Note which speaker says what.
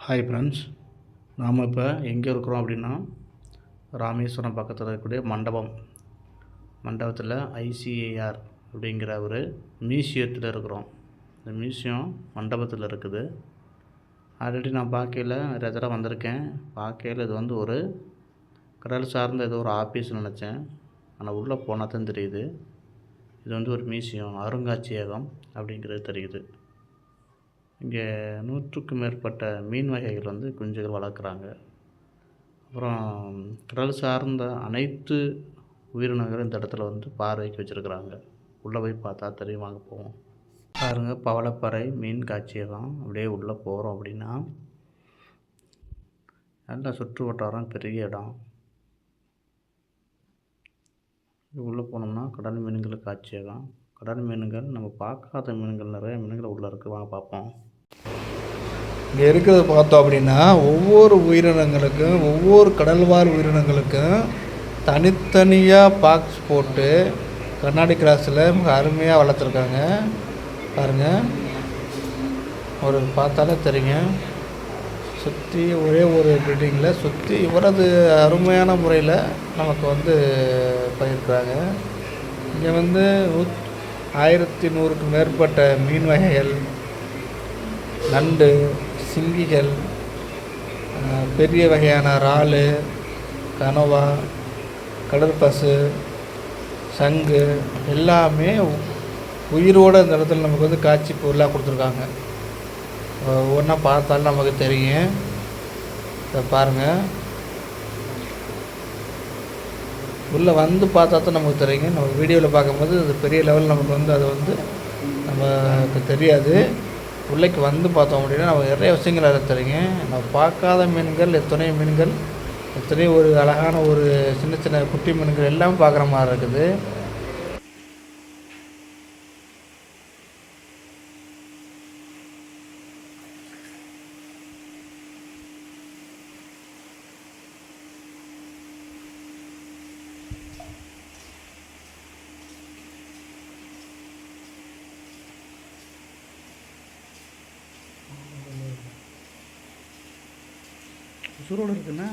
Speaker 1: Hi friends, நாம் இப்போ எங்கே இருக்கிறோம் அப்படின்னா ராமேஸ்வரம் பக்கத்தில் இருக்கக்கூடிய மண்டபத்தில் ஐசிஏஆர் அப்படிங்கிற ஒரு மியூசியத்தில் இருக்கிறோம். இந்த மியூசியம் மண்டபத்தில் இருக்குது. ஆல்ரெடி நான் பார்க்கையில் நிறைய தடவை வந்திருக்கேன். பார்க்கையில் இது ஒரு கடல் சார்ந்த ஏதோ ஒரு ஆஃபீஸ்னு நினச்சேன். ஆனால் உள்ளே போனால் தான் தெரியுது இது ஒரு மியூசியம், அருங்காட்சியகம் அப்படிங்கிறது தெரியுது. இங்கே 100க்கும் மேற்பட்ட மீன் வகைகள் குஞ்சுகள் வளர்க்குறாங்க. அப்புறம் கடல் சார்ந்த அனைத்து உயிரினங்களும் இந்த இடத்துல பார்வைக்கு வச்சுருக்குறாங்க. உள்ளே போய் பார்த்தா தெரியும், வாங்க போவோம். பாருங்கள், பவளப்பாறை மீன் காட்சியகம். அப்படியே உள்ளே போகிறோம் அப்படின்னா நல்லா சுற்று வட்டாரம் பெரிய இடம். உள்ளே போனோம்னா கடல் மீன்கள் காட்சியகம். கடல் மீன்கள், நம்ம பார்க்காத மீன்கள், நிறைய மீன்கள் உள்ளே இருக்குது, வாங்க பார்ப்போம்.
Speaker 2: இங்கே இருக்கிறத பார்த்தோம் அப்படின்னா ஒவ்வொரு உயிரினங்களுக்கும், ஒவ்வொரு கடல்வாழ் உயிரினங்களுக்கும் தனித்தனியாக பாக்ஸ் போட்டு கண்ணாடி கிளாஸில் மிக அருமையாக வளர்த்துருக்காங்க. பாருங்கள், ஒரு பார்த்தாலே தெரியுங்க. சுற்றி ஒரே ஒரு பில்டிங்கில் சுற்றி இவரது அருமையான முறையில் நமக்கு பண்ணியிருக்கிறாங்க. இங்கே 1100க்கும் மேற்பட்ட மீன் வகைகள், நண்டு, சிங்கிகள், பெரிய வகையான இறால், கனவா, கடற்பசு, சங்கு எல்லாமே உயிரோடு இந்த இடத்துல நமக்கு காட்சி பொருளாக கொடுத்துருக்காங்க. ஒவ்வொன்றா பார்த்தாலும் நமக்கு தெரியும். இதை பாருங்கள், உள்ளே பார்த்தா தான் நமக்கு தெரியுங்க. நம்ம வீடியோவில் பார்க்கும்போது அது பெரிய லெவலில் நமக்கு அது நமக்கு தெரியாது. உள்ளேக்கு பார்த்தோம் அப்படின்னா நம்ம நிறைய விஷயங்கள் அதில் தெரியுங்க. நம்ம பார்க்காத மீன்கள், எத்தனை மீன்கள், எத்தனை ஒரு அழகான ஒரு சின்ன சின்ன குட்டி மீன்கள் எல்லாமே பார்க்குற மாதிரி இருக்குது.
Speaker 1: உசுரோடு இருக்குன்னா